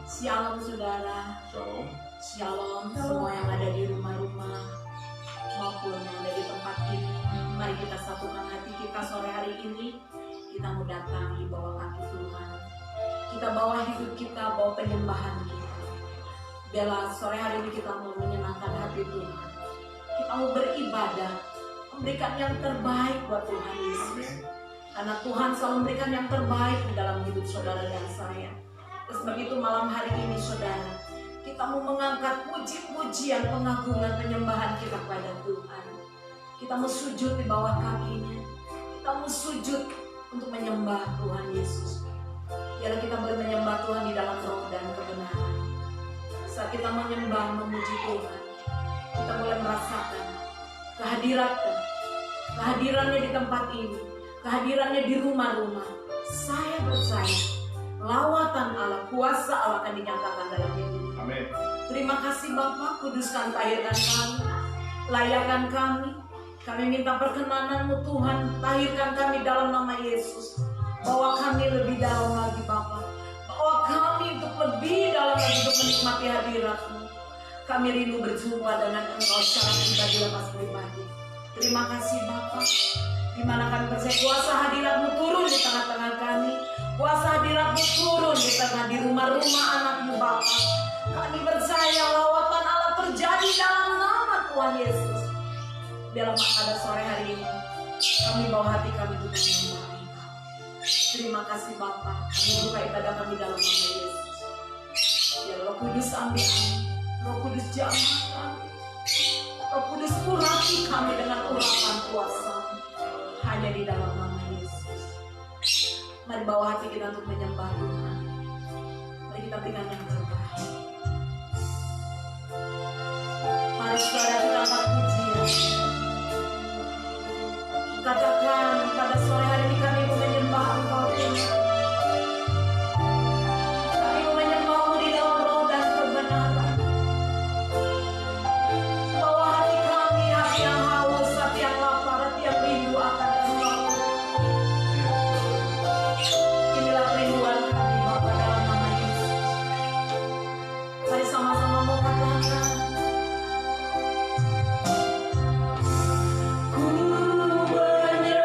Shalom saudara. Shalom. Shalom semua yang ada di rumah-rumah maupun yang ada di tempat ini. Mari kita satukan hati kita sore hari ini. Kita mau datang di bawah kaki Tuhan. Kita bawa hidup kita, bawa penyembahan kita. Biarlah sore hari ini kita mau menyenangkan hati Tuhan. Kita mau beribadah, memberikan yang terbaik buat Tuhan Yesus. Karena Tuhan selalu memberikan yang terbaik di dalam hidup saudara dan saya. Terus begitu malam hari ini saudara, kita mau mengangkat puji-pujian, pengagungan, penyembahan kita kepada Tuhan. Kita mau sujud di bawah kakinya. Kita mau sujud untuk menyembah Tuhan Yesus. Biarlah kita boleh menyembah Tuhan di dalam roh dan kebenaran. Saat kita menyembah, memuji Tuhan, kita boleh merasakan kehadirannya di tempat ini, kehadirannya di rumah-rumah. Saya percaya lawatan Allah, kuasa Allah akan dinyatakan dalam hidup. Amin. Terima kasih Bapa, kuduskan, tahirkan kami, layakan kami. Kami minta perkenanan-Mu Tuhan, tahirkan kami dalam nama Yesus. Bawa kami lebih dalam lagi Bapa. Bawa kami untuk lebih dalam lagi untuk menikmati hadirat-Mu. Kami rindu berjumpa dengan Engkau secara pribadi lepas pribadi. Terima kasih Bapa. Dimana kami percaya kuasa hadirat-Mu turun di tengah-tengah kami. Kuasa hadirat-Mu turun di tengah di rumah-rumah anak-Mu Bapa. Kami percaya lawatan Allah terjadi dalam nama Tuhan Yesus. Biarlah pada sore hari ini kami bawa hati kami untuk menyembah Engkau. Terima kasih Bapa. Kami buka ibadah kami dalam nama Yesus. Ya Roh Kudus ambil kami. Roh Kudus jamah kami. Roh Kudus urapi kami dengan urapan kuasa hanya di dalam nama Yesus. Mari bawa hati kita untuk menyembah Tuhan. Mari kita berikan yang terbaik. Mari saudara kita angkat pujian. Katakan pada sore hari ini kami mau menyembah Engkau Tuhan. Kami mau menyembah-Mu di dalam roh dan kebenaran. Bawa hati kami, hati yang haus, hati yang lapar, hati yang rindu akan Engkau. Inilah kerinduan kami Bapa dalam nama Yesus. Mari sama-sama mau katakan. Ku menyembah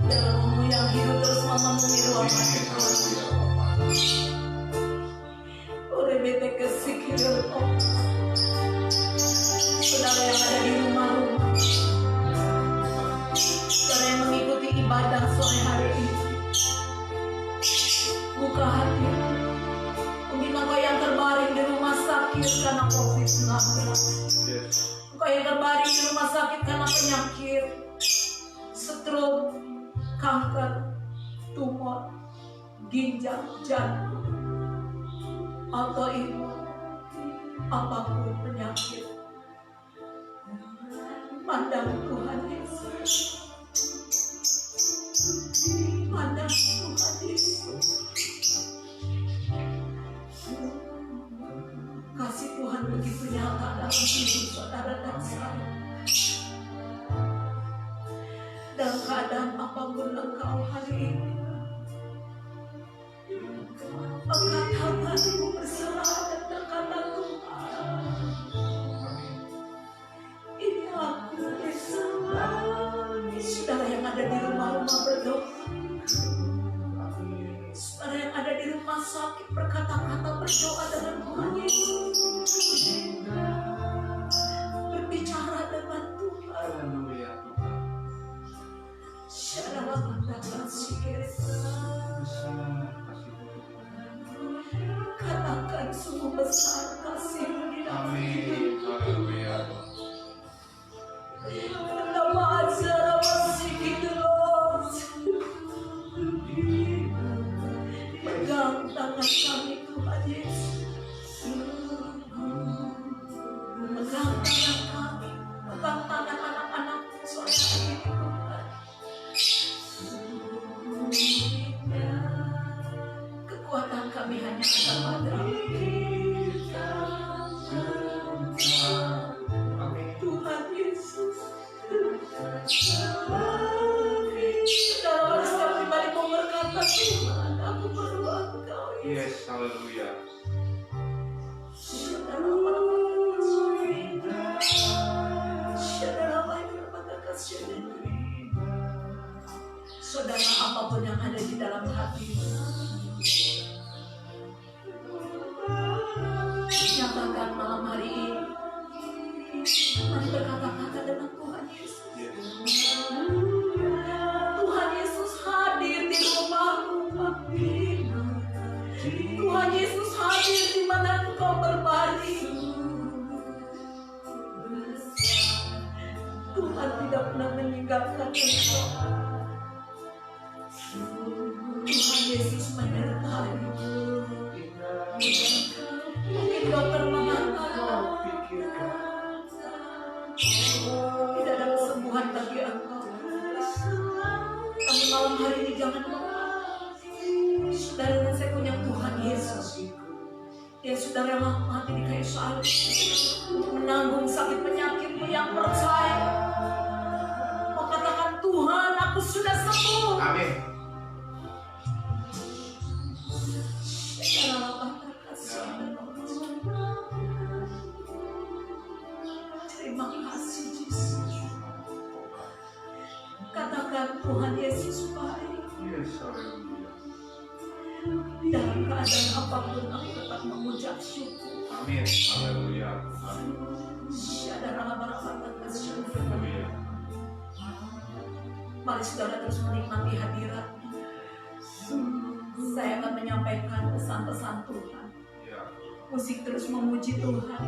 Dalam rohmu yang hidup terus memenuhi ruang hati kami. Urebete kesikir. Saudara yang ada di rumah-rumah, saudara yang mengikuti ibadah sore hari ini, buka hati. Mungkin engkau yang terbaring di rumah sakit karena COVID-19, engkau yang terbaring di rumah sakit karena penyakit stroke, kanker, tumor, ginjal, jantung, autoimun, apapun penyakit. Pandang Tuhan Yesus, pandang Tuhan Yesus. Kasih Tuhan begitu nyata dalam hidup saudara dan saya. Dalam keadaan apapun engkau hari ini, angkat tanganmu berserah dan berkata, Tuhan, ini aku Yesus. Saudara yang ada di rumah-rumah berdoa, saudara yang ada di rumah sakit berkata-kata berdoa dengan Tuhan Yesus, berbicara dengan Tuhan. Saudara katakan sikir, katakan sungguh besar kasih-Mu di dalam hidupku. Nama ajar masih terus. Pegang tangan kami Tuhan Yesus. Pegang tangan kami, pegang tangan anak-anakmu sore hari ini Tuhan. Kekuatan kami hanya ada pada-Mu. Tuhan Yesus. Saudara setiap pribadi mau berkata, Tuhan, aku perlu Engkau. Yes, haleluya. Saudara, apapun yang ada di dalam hati, nyatakan malam hari ini. Mari berkata-kata dengan Tuhan Yesus. Tuhan Yesus hadir di rumah-rumah. Tuhan Yesus hadir di mana engkau berbaring. Tuhan tidak pernah meninggalkan engkau. Tuhan Yesus menyertai. Mungkin dokter mengatakan tidak ada kesembuhan bagi engkau. Tapi malam hari ini jangan lupa, saudara dan saya punya Tuhan Yesus yang sudah rela mati di kayu salib untuk menanggung sakit penyakitmu. Yang percaya mau katakan, Tuhan, aku sudah sembuh. Amin. Terima kasih Yesus. Katakan, Tuhan Yesus baik. Yes, haleluya. Dalam keadaan apapun aku tetap mengucap syukur. Amin. Haleluya. Haleluya. Mari saudara terus menikmati hadirat. Saya akan menyampaikan pesan-pesan Tuhan. Musik terus memuji Tuhan.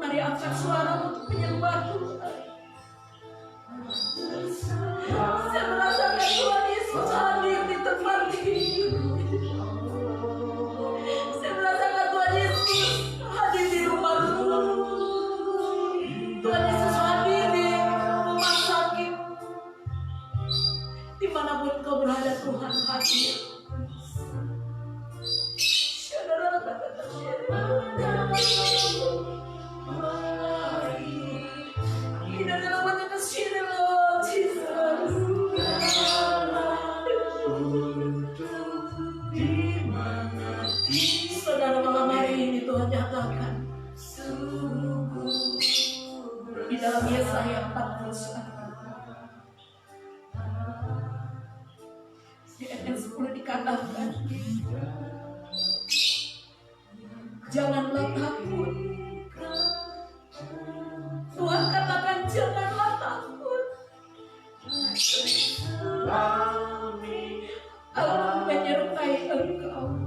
Mari angkat suara untuk menyembah Tuhan. Saya merasakan Tuhan Yesus hadir di tempat ini. Saya merasakan Tuhan Yesus hadir di rumah-rumah. Tuhan Yesus hadir di rumah sakit. Dimanapun kau berada, Tuhan hadir. Saudara, malam hari ini Tuhan nyatakan di dalam Yesaya 41 katakan, janganlah takut. Tuhan katakan, janganlah takut. Aku menyertai engkau.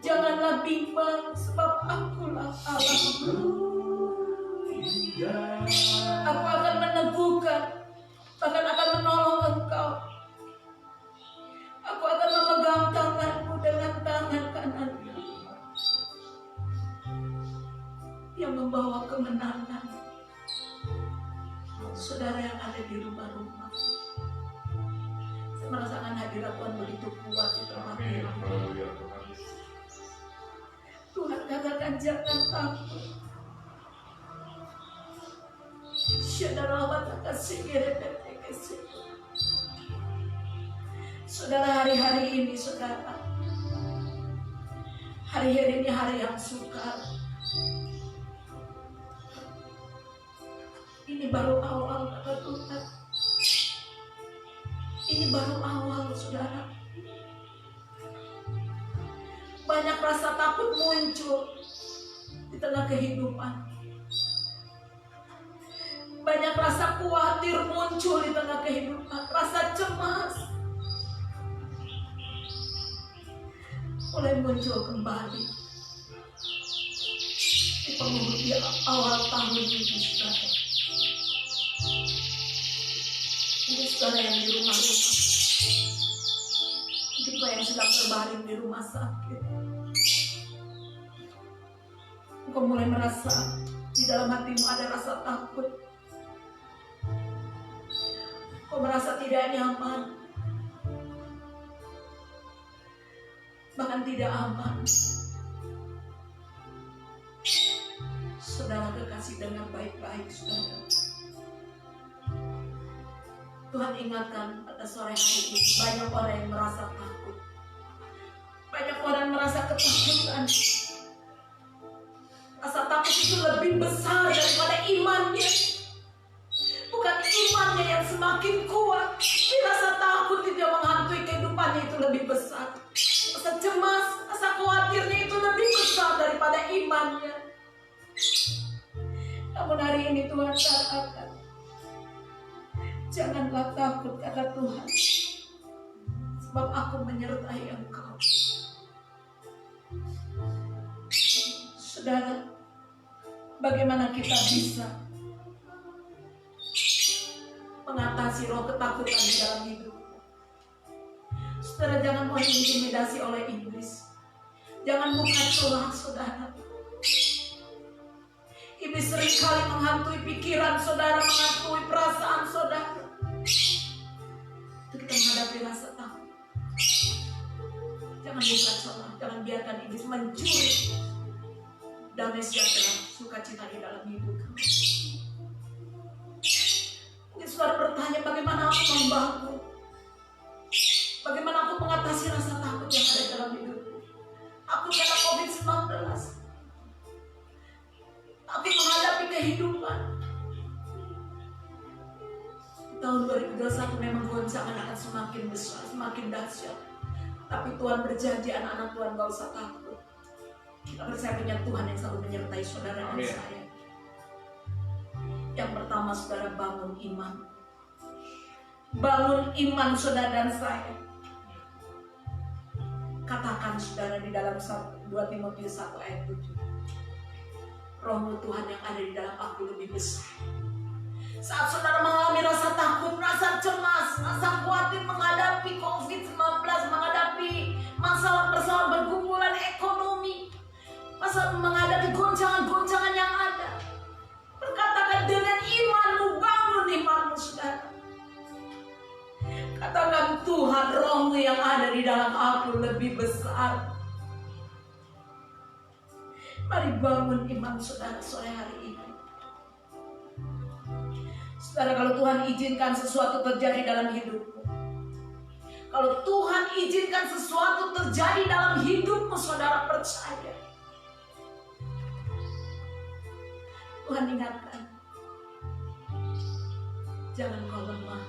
Janganlah bimbang, sebab akulah Allahmu. Aku akan meneguhkan, bahkan akan menolong engkau. Aku akan memegang tanganmu dengan tangan kananku yang membawa kemenangan. Saudara yang ada di rumah-rumah, saya merasakan hadirat Tuhan begitu kuat di tempat ini. Tuhan katakan, jangan takut. Saudara, hari-hari ini, saudara, hari-hari ini hari yang sukar. Ini baru awal, kata Tuhan. Ini baru awal, saudara. Banyak rasa takut muncul di tengah kehidupan. Banyak rasa khawatir muncul di tengah kehidupan. Rasa cemas mulai muncul kembali di penghujung awal tahun ini, saudara. Ini saudara yang di rumah-rumah, mungkin kau yang sedang terbaring di rumah sakit. Engkau mulai merasa di dalam hatimu ada rasa takut. Kau merasa tidak nyaman, bahkan tidak aman. Saudara kekasih, dengar baik-baik, saudara. Tuhan ingatkan pada sore hari ini, banyak orang yang merasa takut. Banyak orang merasa ketakutan. Rasa takut itu lebih besar daripada imannya. Bukan imannya yang semakin kuat, tapi rasa takut itu yang menghantui kehidupannya itu lebih besar. Rasa cemas, rasa khawatirnya itu lebih besar daripada imannya. Namun hari ini Tuhan katakan, janganlah takut, kata Tuhan, sebab aku menyertai engkau. Saudara, bagaimana kita bisa mengatasi roh ketakutan di dalam hidup? Saudara, jangan mau diintimidasi oleh iblis. Jangan buka celah, saudara. Iblis seringkali menghantui pikiran saudara, menghantui perasaan saudara. Itu kita menghadapi rasa takut. Jangan buka celah, jangan biarkan iblis mencuri damai sejahtera, sukacita di dalam hidup. Mungkin saudara bertanya, bagaimana aku membangun? Bagaimana aku mengatasi rasa takut yang ada dalam hidup? Aku kena COVID-19. Aku menghadapi kehidupan. Tahun 2021 memang goncangan akan semakin besar, semakin dahsyat. Tapi Tuhan berjanji, anak-anak Tuhan gak usah takut. Kita percaya punya Tuhan yang selalu menyertai saudara dan saya. Yang pertama, saudara, bangun iman. Bangun iman saudara dan saya. Katakan saudara di dalam 2 Timotius 1 ayat 7. Rohmu Tuhan yang ada di dalam aku lebih besar. Saat saudara mengalami rasa takut, rasa cemas, rasa khawatir menghadapi COVID-19, menghadapi masalah persoalan pergumulan ekonomi, masalah menghadapi goncangan-goncangan yang ada, berkatakan dengan imanmu, bangun imanmu, saudara. Katakan, Tuhan, rohmu yang ada di dalam aku lebih besar. Mari bangun iman saudara sore hari ini. Saudara, kalau Tuhan izinkan sesuatu terjadi dalam hidupmu, kalau Tuhan izinkan sesuatu terjadi dalam hidupmu, saudara percaya. Tuhan ingatkan, jangan kau lemah,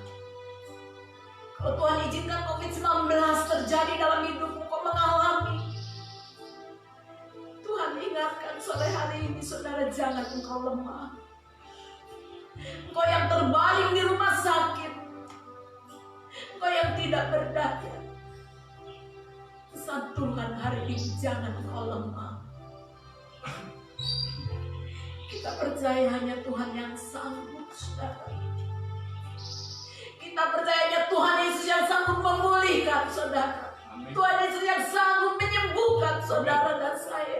Kalau Tuhan izinkan COVID-19 terjadi dalam hidupmu, kau mengalami, Tuhan ingatkan sore hari ini, saudara, jangan engkau lemah. Engkau yang terbaring di rumah sakit, engkau yang tidak berdaya, pesan Tuhan hari ini, jangan engkau lemah. Kita percaya hanya Tuhan yang sanggup, saudara. Kita percaya hanya Tuhan Yesus yang sanggup memulihkan, saudara. Amin. Tuhan Yesus yang sanggup menyembuhkan saudara dan saya.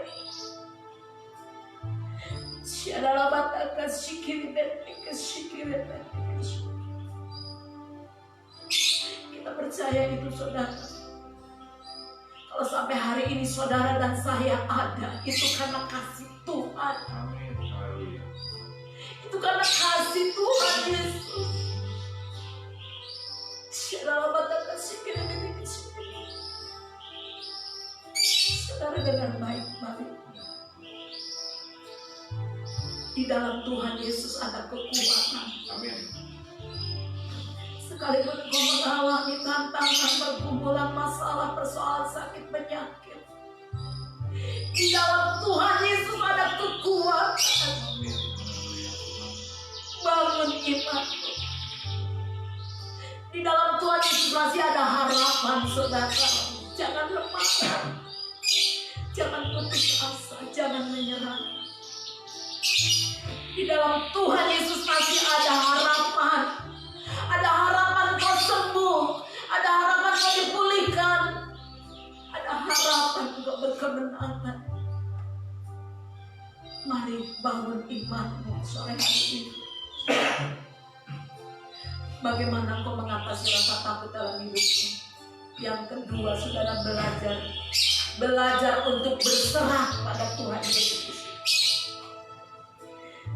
Kita percaya itu, saudara. Kalau sampai hari ini saudara dan saya ada, itu karena kasih Tuhan. Amin. Haleluya. Itu karena kasih Tuhan Yesus. Saudara dengan baik-baik, di dalam Tuhan Yesus ada kekuatan. Amin. Sekalipun kau mengalami tantangan, pergumulan, masalah, persoalan, sakit, penyakit, di dalam Tuhan Yesus ada kekuatan. Amin. Bangun imanmu. Di dalam Tuhan Yesus masih ada harapan, saudara. Jangan lemah, jangan putus asa, jangan menyerah. Di dalam Tuhan Yesus masih ada harapan. Ada harapan kau sembuh, ada harapan kau dipulihkan, ada harapan kau berkemenangan. Mari bangun imanmu sore hari ini. Bagaimana kau mengatasi rasa takut dalam hidupmu? Yang kedua, saudara, belajar untuk berserah pada Tuhan Yesus.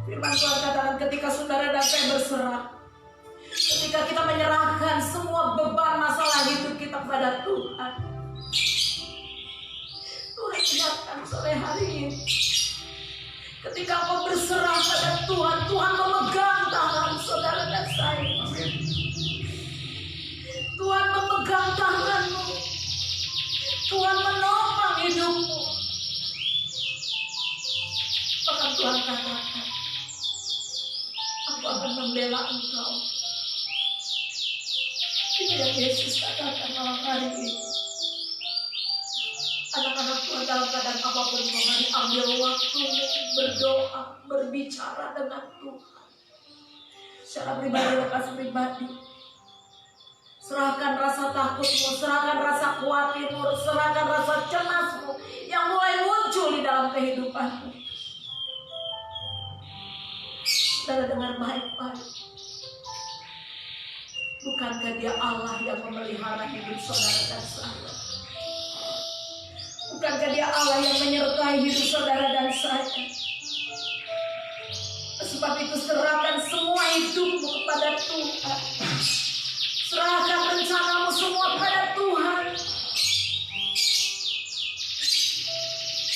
Firman Tuhan katakan, ketika saudara dan saya berserah, ketika kita menyerahkan semua beban masalah hidup kita pada Tuhan, Tuhan ingatkan sore hari ini, ketika kau berserah pada Tuhan, Tuhan memegang tangan saudara dan saya. Tuhan memegang tanganmu, Tuhan menopang hidupmu. Bahkan Tuhan katakan, aku akan membela engkau. Itu yang Yesus katakan malam hari ini. Anak-anak Tuhan, dalam keadaan apapun kau hari, ambil waktu berdoa, berbicara dengan Tuhan. Secara pribadi, lepas pribadi. Serahkan rasa takutmu, serahkan rasa khawatirmu, serahkan rasa cemasmu yang mulai muncul di dalam kehidupanmu. Saudara, dengan baik-baik. Bukankah Dia Allah yang memelihara hidup saudara dan saya? Bukankah Dia Allah yang menyertai hidup saudara dan saya? Sebab itu serahkan semua hidupmu kepada Tuhan. Serahkan rencanamu semua pada Tuhan.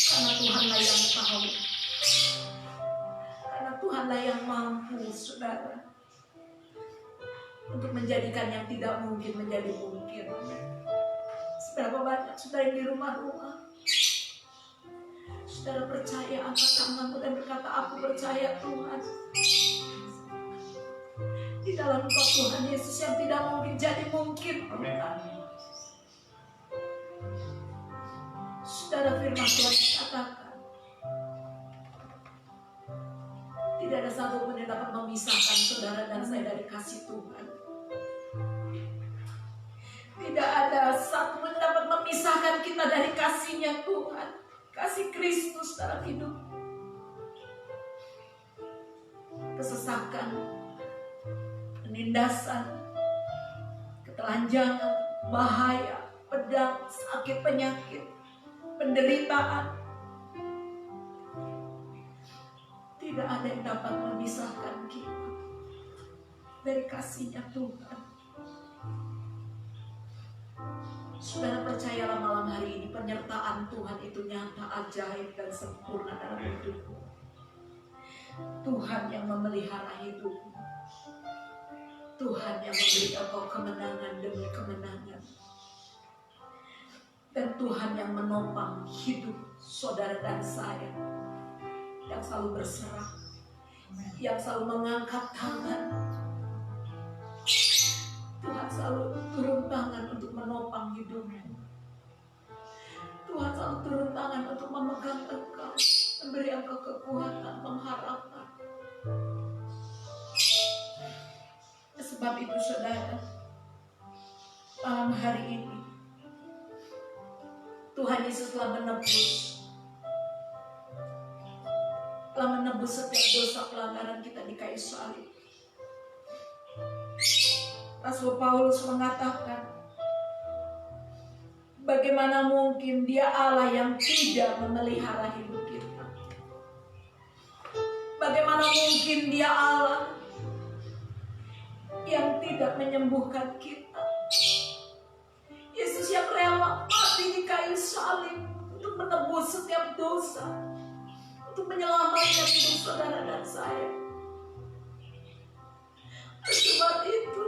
Karena Tuhanlah yang tahu. Karena Tuhanlah yang mampu, saudara, untuk menjadikan yang tidak mungkin menjadi mungkin. Seberapa banyak saudara yang di rumah-rumah, saudara percaya, angkat tanganmu dan berkata, aku percaya Tuhan. Di dalam Engkau Tuhan Yesus yang tidak mungkin jadi mungkin. Amin. Saudara, firman Tuhan katakan, tidak ada satu pun yang dapat memisahkan saudara dan saya dari kasih Tuhan. Tidak ada satu pun yang dapat memisahkan kita dari kasih-Nya Tuhan. Kasih Kristus dalam hidup. Kesesakan, penindasan, ketelanjangan, bahaya, pedang, sakit, penyakit, penderitaan. Tidak ada yang dapat memisahkan kita dari kasih-Nya Tuhan. Saudara, percayalah malam hari ini, penyertaan Tuhan itu nyata, ajaib, dan sempurna dalam hidupmu. Tuhan yang memelihara hidupmu. Tuhan yang memberi engkau kemenangan demi kemenangan. Dan Tuhan yang menopang hidup saudara dan saya, yang selalu berserah, yang selalu mengangkat tangan. Tuhan selalu turun tangan untuk menopang hidupmu. Tuhan selalu turun tangan untuk memegang engkau, memberi engkau kekuatan, pengharapan. Sebab itu saudara, malam hari ini Tuhan Yesus telah menebus setiap dosa pelanggaran kita di kayu salib. Rasul Paulus mengatakan, bagaimana mungkin Dia Allah yang tidak memelihara hidup kita? Bagaimana mungkin Dia Allah yang tidak menyembuhkan kita? Yesus yang rela mati di kayu salib untuk menebus setiap dosa, untuk menyelamatkan hidup saudara dan saya. Sebab itu,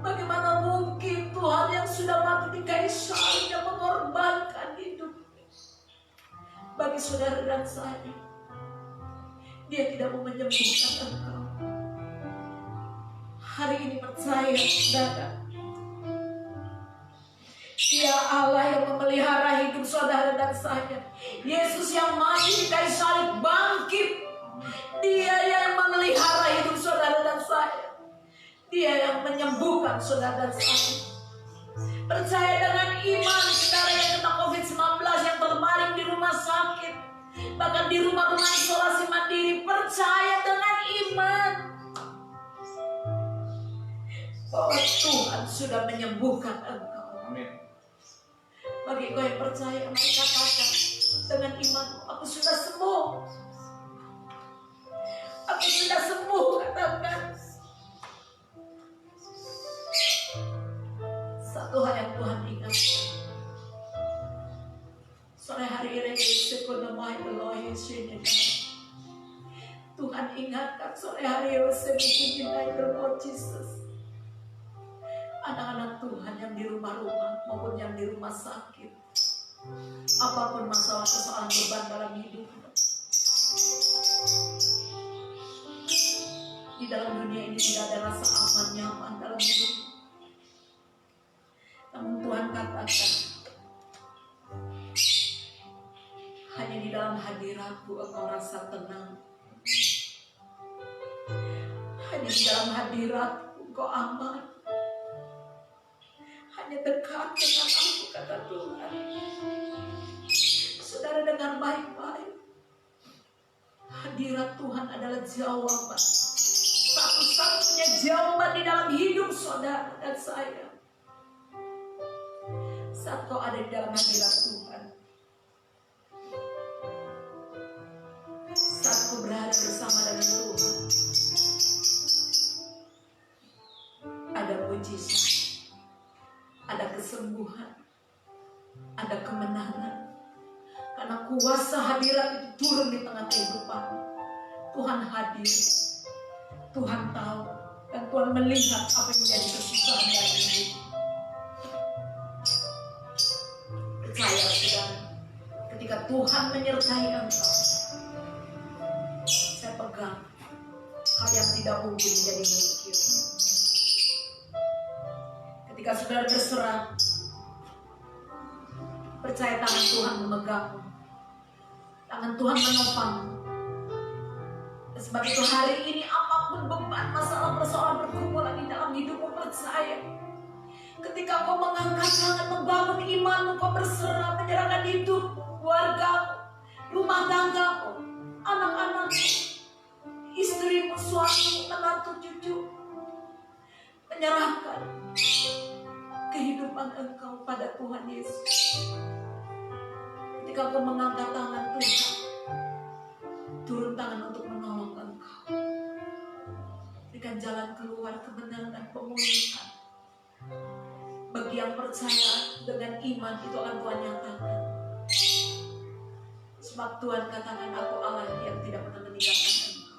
bagaimana mungkin Tuhan yang sudah mati di kayu salib yang mengorbankan hidupnya bagi saudara dan saya, Dia tidak mau menyembuhkan engkau. Hari ini percaya saudara, Dia Allah yang memelihara hidup saudara dan saya. Yesus yang mati di kayu salib bangkit. Dia yang memelihara hidup saudara dan saya. Dia yang menyembuhkan saudara dan saya. Percaya dengan iman saudara yang kena COVID-19, yang terbaring di rumah sakit, bahkan di rumah-rumah isolasi mandiri. Percaya dengan iman bahwa Tuhan sudah menyembuhkan engkau. Amin. Bagi engkau yang percaya, mari katakan dengan iman, aku sudah sembuh. Aku sudah sembuh, katakan. Satu hal yang Tuhan ingatkan, sore hari ini Tuhan ingatkan sore hari ini, Jesus, anak-anak Tuhan yang di rumah-rumah maupun yang di rumah sakit, apapun masalah persoalan beban dalam hidup, di dalam dunia ini tidak ada rasa aman nyaman dalam hidup. Namun Tuhan katakan, hanya di dalam hadirat-Ku engkau rasa tenang. Hanya di dalam hadirat-Ku engkau aman. Hanya dekat dengan aku, kata Tuhan. Saudara dengar baik-baik. Hadirat Tuhan adalah jawaban. Satu-satunya jawaban di dalam hidup saudara dan saya. Saat kau ada di dalam hadirat Tuhan, saat kau berada bersama dengan Tuhan, ada mujizat, ada kesembuhan, ada kemenangan. Karena kuasa hadirat itu turun di tengah kehidupan. Tuhan hadir, Tuhan tahu, dan Tuhan melihat apa yang menjadi kesusahan dalam hidup. Percaya saudara, ketika Tuhan menyertai engkau, saya pegang hal yang tidak mungkin menjadi mungkin. Ketika saudara berserah, percaya tangan Tuhan memegangmu, tangan Tuhan menopangmu. Sebab itu hari ini apapun beban, masalah, persoalan bergumulan di dalam hidupmu, percaya ketika kau mengangkat tangan, membangun imanmu, kau berserah, menyerahkan hidup, keluargamu, rumah tanggamu, anak-anakmu, istrimu, suamimu, menantu, cucu, menyerahkan kehidupan engkau pada Tuhan Yesus. Ketika kau mengangkat tangan, Tuhan turun tangan untuk menolong engkau. Berikan jalan keluar, kemenangan, pemulihan. Bagi yang percaya dengan iman, itu akan Tuhan nyatakan. Sebab Tuhan katakan, aku Allah yang tidak pernah meninggalkan engkau.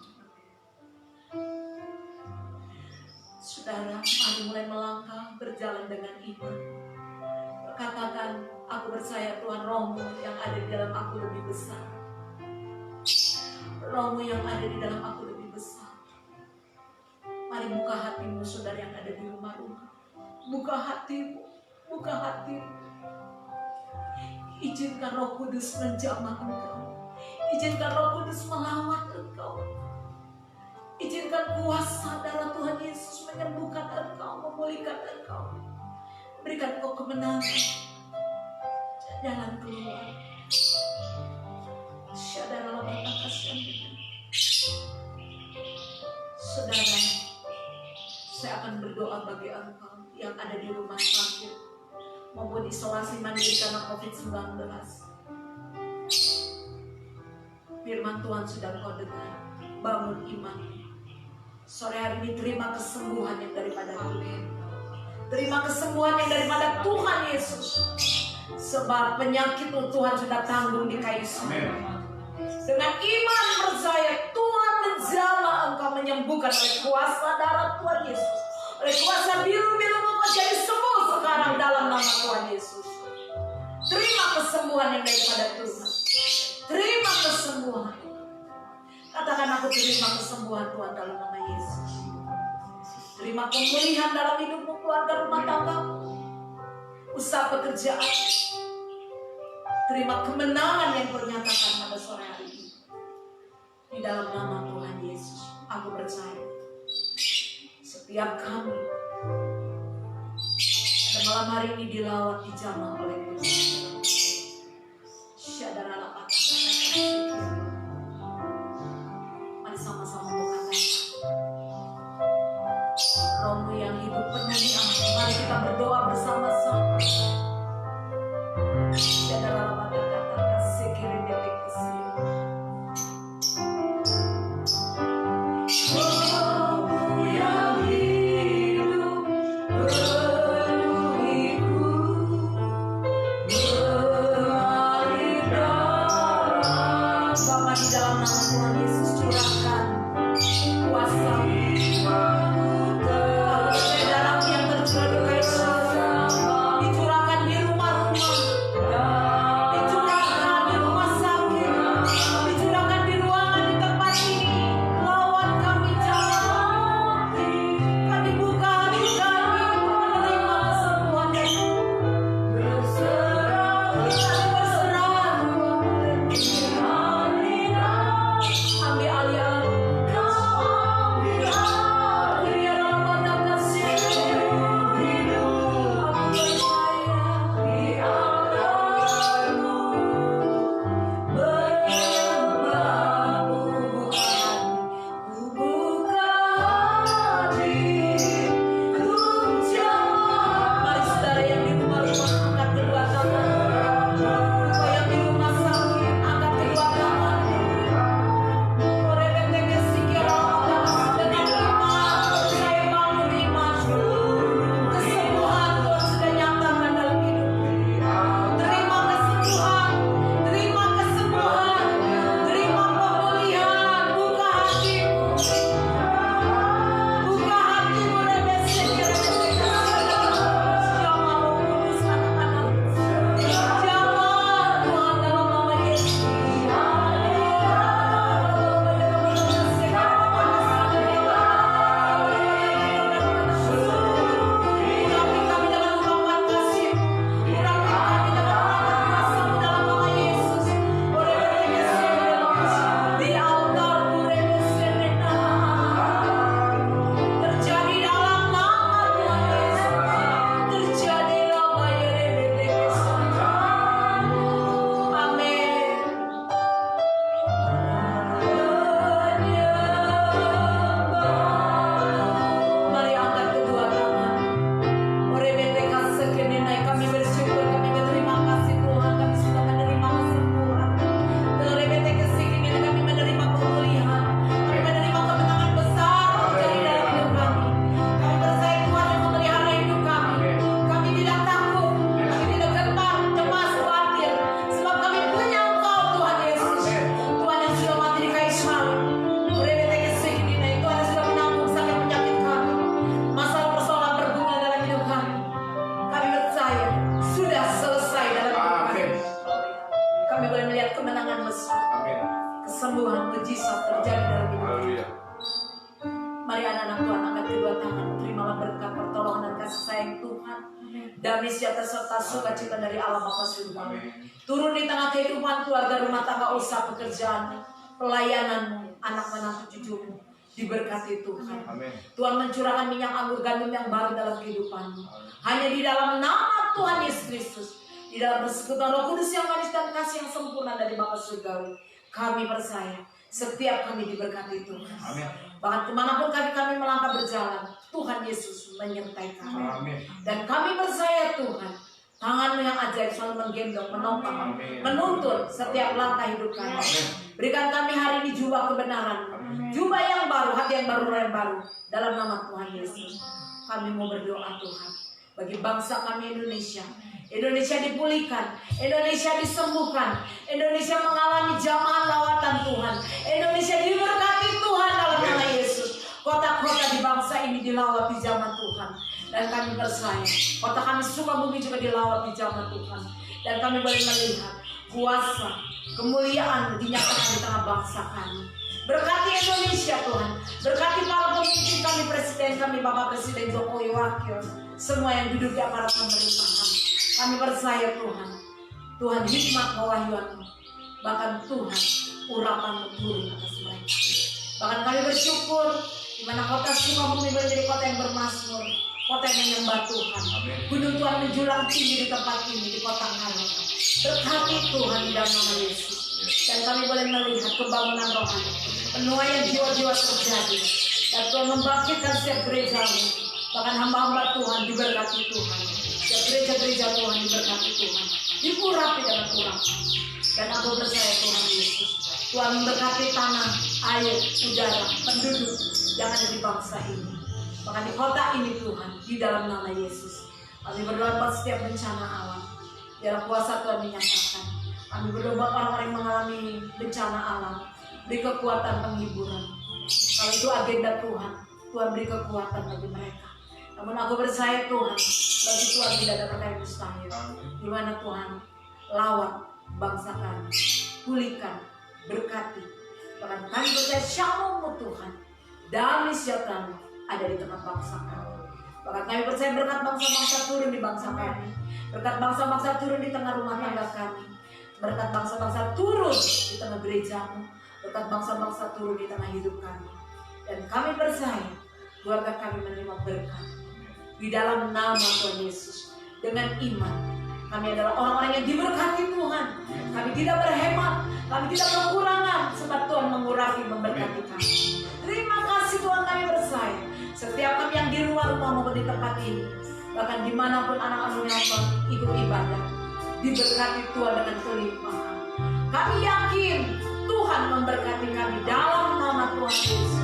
Saudara, mari mulai melangkah berjalan dengan iman. Katakan, aku percaya Tuhan, Roh-Mu yang ada di dalam aku lebih besar. Roh-Mu yang ada di dalam aku lebih besar. Mari buka hatimu, saudara yang ada di rumah-rumah. Buka hatimu, buka hatimu. Izinkan Roh Kudus menjamah engkau. Izinkan Roh Kudus melawat engkau. Izinkan kuasa darah Tuhan Yesus menyembuhkan engkau, memulihkan engkau. Berikan engkau kemenangan. Jalan keluar. Saudara, saudara, saya akan berdoa bagi engkau yang ada di rumah sakit maupun isolasi mandiri karena COVID-19. Firman Tuhan sudah kau dengar. Bangun iman. Sore hari ini terima kesembuhan yang daripada Tuhan. Terima kesembuhan yang daripada Tuhan Yesus. Sebab penyakit Tuhan sudah tanggung di kayu salib. Dengan iman percaya Tuhan menjamah engkau, menyembuhkan oleh kuasa darah Tuhan Yesus. Oleh kuasa biru-biru engkau jadi sembuh sekarang dalam nama Tuhan Yesus. Terima kesembuhan yang daripada Tuhan. Terima kesembuhan. Katakan, aku terima kesembuhan Tuhan dalam nama Yesus. Terima pemulihan dalam hidupmu, keluarga, rumah tanggamu, usaha pekerjaan. Terima kemenangan yang kau nyatakan pada sore hari ini. Di dalam nama Tuhan Yesus, aku percaya setiap kami pada malam hari ini dilawat, dijamah oleh Tuhan. Mari sama-sama berkata, Roh-Mu yang hidup penuh di aku. Mari kita berdoa bersama-sama. kedua tangan, terimalah berkat, pertolongan dan kasih sayang Tuhan. Damai sejahtera serta sukacita dari Allah Bapa Surga. Turun di tengah kehidupan keluarga, rumah tangga, usaha, pekerjaan, pelayananmu, anak menantu cucumu. Diberkati Tuhan. Tuhan mencurahkan minyak anggur gandum yang baru dalam kehidupanmu. Hanya di dalam nama Tuhan Yesus Kristus, di dalam persekutuan Roh Kudus yang manis dan kasih yang sempurna dari Bapa Surgawi, kami percaya setiap kami diberkati Tuhan. Bahkan kemanapun kami melangkah berjalan, Tuhan Yesus menyertai kami. Dan kami percaya Tuhan, tangan-Mu yang ajaib selalu menggendong, menopang, menuntun setiap langkah hidup kami. Berikan kami hari ini jubah kebenaran-Mu, jubah yang baru, hati yang baru, roh yang baru. Dalam nama Tuhan Yesus, kami mau berdoa Tuhan bagi bangsa kami Indonesia. Indonesia dipulihkan, Indonesia disembuhkan, Indonesia mengalami jamaah lawatan Tuhan, Indonesia diberkati Tuhan dalam nama Yesus. Kota-kota di bangsa ini dilawat di zaman Tuhan. Dan kami percaya kota kami Sukabumi juga dilawat di zaman Tuhan. Dan kami boleh melihat kuasa, kemuliaan dinyatakan di tengah bangsa kami. Berkati Indonesia Tuhan, berkati para pemimpin kami, presiden kami, Bapak Presiden Jokowi, wakil, semua yang duduk di aparat pemerintahan. Kami percaya Tuhan, Tuhan hikmat kewahyuan-Mu, bahkan Tuhan urapan-Mu turun atas mereka. Bahkan kami bersyukur di mana kota Sukabumi menjadi kota yang bermasmur, kota yang menyembah Tuhan. Gunung Tuhan menjulang tinggi di tempat ini, di kota kami. Berkati Tuhan di dalam nama Yesus. Dan kami boleh melihat kebangunan rohani, penuaian jiwa-jiwa terjadi. Dan Tuhan membangkitkan setiap gereja-Mu, bahkan hamba-hamba Tuhan diberkati Tuhan. Dan gereja-gereja Tuhan diberkati Tuhan, diurapi dengan urapan. Dan aku percaya Tuhan Yesus, Tuhan memberkati tanah, air, udara, penduduk yang ada di bangsa ini. Bahkan di kota ini Tuhan, di dalam nama Yesus. Kami berdoa buat setiap bencana alam, biarlah kuasa Tuhan dinyatakan. Kami berdoa buat orang-orang yang mengalami bencana alam, beri kekuatan penghiburan. Kalau itu agenda Tuhan, Tuhan beri kekuatan bagi mereka. Namun aku percaya Tuhan, bagi Tuhan tidak ada perkara yang mustahil. Di mana Tuhan lawat bangsa kami, pulihkan, berkati. Bahkan kami percaya Shalom-Mu Tuhan, damai sejahtera-Mu ada di tengah bangsa kami. Bahkan kami percaya berkat bangsa-bangsa turun di bangsa kami, berkat bangsa-bangsa turun di tengah rumah tangga kami, berkat bangsa-bangsa turun di tengah gereja-Mu, berkat bangsa-bangsa turun di tengah hidup kami. Dan kami percaya keluarga kami menerima berkat di dalam nama Tuhan Yesus. Dengan iman, kami adalah orang-orang yang diberkati Tuhan. Kami tidak berhemat, kami tidak kekurangan, sebab Tuhan mengurapi, memberkati kami. Terima kasih Tuhan, kami percaya setiap kami yang di rumah-rumah maupun di tempat ini, bahkan dimanapun anak-anak yang ikut ibadah, diberkati Tuhan dengan kelimpahan. Kami yakin Tuhan memberkati kami dalam nama Tuhan Yesus.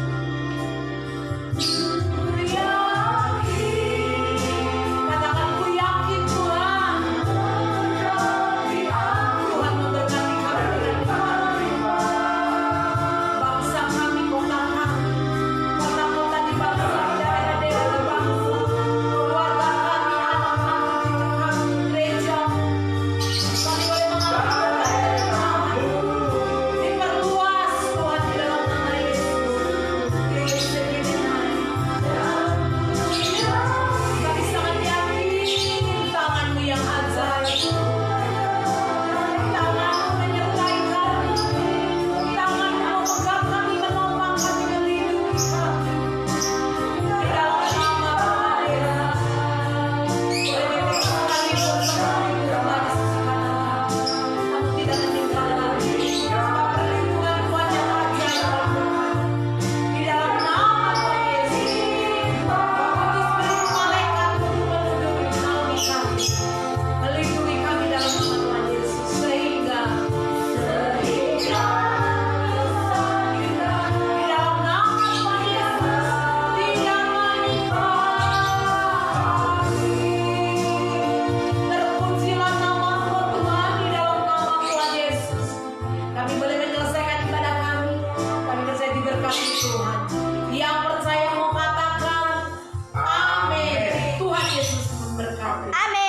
Amin.